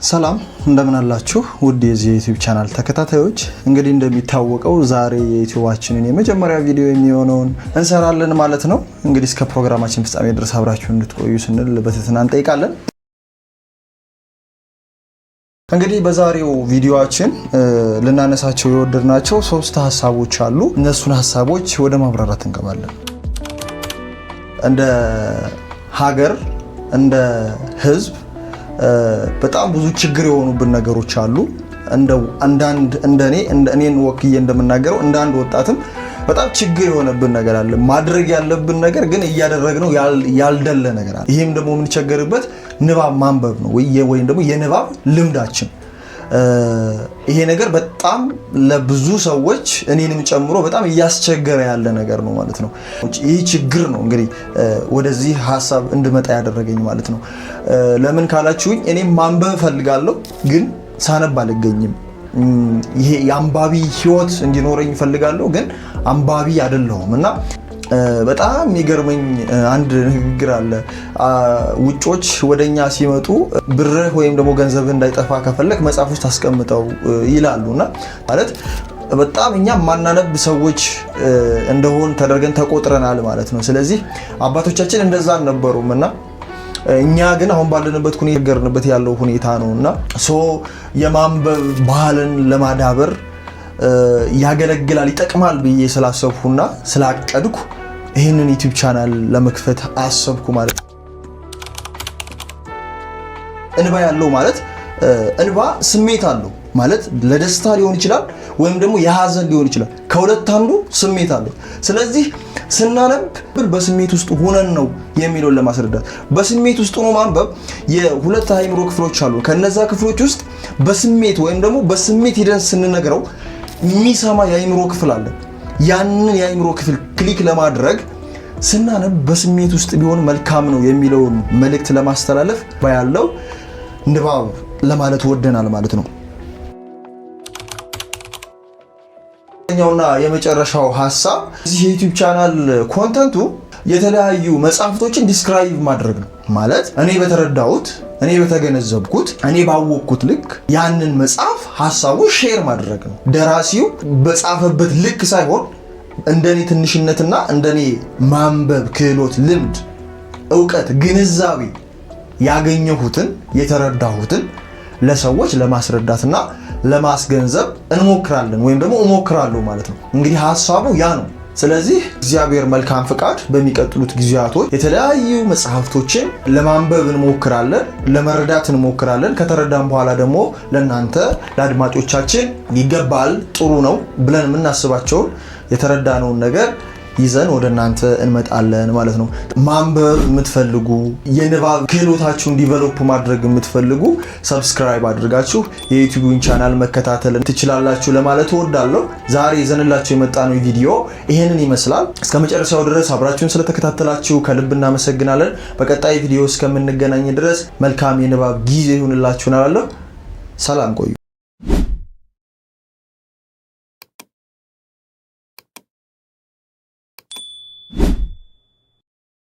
ሰላም እንደምን አላችሁ ውድ የዚህ ዩቲዩብ ቻናል ተከታታዮች። እንግዲህ እንደሚታወቀው ዛሬ የዩቲዩባችንን የመጀመሪያ ቪዲዮ የሚሆነውን እንሰራለን ማለት ነው። እንግዲህ እስከ ፕሮግራማችን ፍጻሜ ድረስ አብራችሁ እንድትቆዩ ስንል በትህትና እንጠይቃለን። እንግዲህ በዛሬው ቪዲዮአችን ልናነሳቸው የወደድናቸው 3 ሐሳቦች አሉ። እነሱን ሐሳቦች ወደ ማብራራት እንገባለን። እንደ ሀገር እንደ ህዝብ በጣም ብዙ ችግር የሆኑብን ነገሮች አሉ። እኔን ወክዬ እንደምናገረው እንደ አንድ ወጣትም በጣም ችግር የሆነብን ነገር አለ። ማድረግ ያለብን ነገር ግን እያደረግነው ያልደለ ነገር አለ። ይሄም ደግሞ የምንቸገርበት ንባብ ማንበብ ነው ወይም ደግሞ የንባብ ልምዳችን። ይሄ ነገር በጣም ለብዙ ሰዎች እኔንም ጨምሮ በጣም እያስቸገረ ያለ ነገር ነው ማለት ነው። ይህ ችግር ነው እንግዲህ ወደዚህ ሐሳብ እንድመጣ ያደረገኝ ማለት ነው። ለምን ካላችሁኝ እኔም ማንበብ ፈልጋለሁ ግን ሳነብ አልገኝም። ይሄ የአንባቢ ህይወት እንዲኖረኝ ፈልጋለሁ ግን አንባቢ አይደለሁም እና በጣም የሚገርመኝ አንድ ንግግር አለ። ውጮች ወደኛ ሲመጡ ብርህ ወይም ደግሞ ገንዘብህ እንዳይጠፋ ከፈለክ መጽሐፍ ውስጥ አስቀምጠው ይላሉና ማለት በጣም እኛ ማናነብ ሰዎች እንደሆን ተደርገን ተቆጥረናል ማለት ነው። ስለዚህ አባቶቻችን እንደዛ አልነበሩምና እኛ ግን አሁን ባለንበት ሁኔታ ያለው ሁኔታ ነውና የማንበብ ባህልን ለማዳበር ያገለግላል ይጠቅማል ብዬ ስላሰብኩና ስላቀድኩ ይህንን ዩቲዩብ ቻናል ለመክፈት አሰብኩ ማለት ነው። እንባ ያለው ማለት እንባ ስሜት አለው ማለት ለደስታ ሊሆን ይችላል ወይም ደግሞ የሐዘን ሊሆን ይችላል። ከሁለት አንዱ ስሜት አለው። ስለዚህ ስናነብ በስሜት ውስጥ ሆነን ነው የሚለውን ለማስረዳት በስሜት ውስጥ ሆኖ ማንበብ የሁለት አእምሮ ክፍሎች አሉ። ከነዛ ክፍሎች ውስጥ በስሜት ወይም ደግሞ በስሜት ሂደን ስንነግረው የሚሰማ የአእምሮ ክፍል አለ። ያንን የአእምሮ ክፍል ክሊክ ለማድረግ ስናነብ በስሜት ውስጥ ቢሆን መልካም ነው የሚለውን መልእክት ለማስተላለፍ ባያለው ንባብ ለማለት ወደናል ማለት ነው። ኛውና የመጨረሻው ሐሳብ እዚህ የዩቲዩብ ቻናል ኮንተንቱ የተለያዩ መጽሐፍቶችን ዲስክራይብ ማድረግ ነው ማለት እኔ በተረዳሁት እኔ በተገነዘብኩት እኔ ባወቅኩት ልክ ያንን መጽሐፍ ሐሳቡን ሼር ማድረግ ነው። ደራሲው በጻፈበት ልክ ሳይሆን እንደኔ ትንሽነትና እንደኔ ማንበብ ክህሎት፣ ልምድ፣ ዕውቀት፣ ግንዛቤ ያገኘሁትን የተረዳሁትን ለሰዎች ለማስረዳትና ለማስገንዘብ እንሞክራለን ወይም ደግሞ እሞክራለሁ ማለት ነው። እንግዲህ ሐሳቡ ያ ነው። ስለዚህ እግዚአብሔር መልካም ፍቃድ በሚቀጥሉት ጊዜያቶች የተለያዩ መጽሐፍቶችን ለማንበብ እንሞክራለን፣ ለመረዳት እንሞክራለን። ከተረዳን በኋላ ደግሞ ለእናንተ ለአድማጮቻችን ይገባል፣ ጥሩ ነው ብለን የምናስባቸውን የተረዳነውን ነገር ይዘን ወደ እናንተ እንመጣለን ማለት ነው። ማንበብ የምትፈልጉ የንባብ ክህሎታችሁን ዲቨሎፕ ማድረግ የምትፈልጉ ሰብስክራይብ አድርጋችሁ የዩቲዩብን ቻናል መከታተል ትችላላችሁ ለማለት እወዳለሁ። ዛሬ ይዘንላችሁ የመጣነው ቪዲዮ ይሄንን ይመስላል። እስከ መጨረሻው ድረስ አብራችሁን ስለተከታተላችሁ ከልብ እናመሰግናለን። በቀጣይ ቪዲዮ እስከምንገናኝ ድረስ መልካም የንባብ ጊዜ ይሁንላችሁ እላለሁ። ሰላም ቆዩ።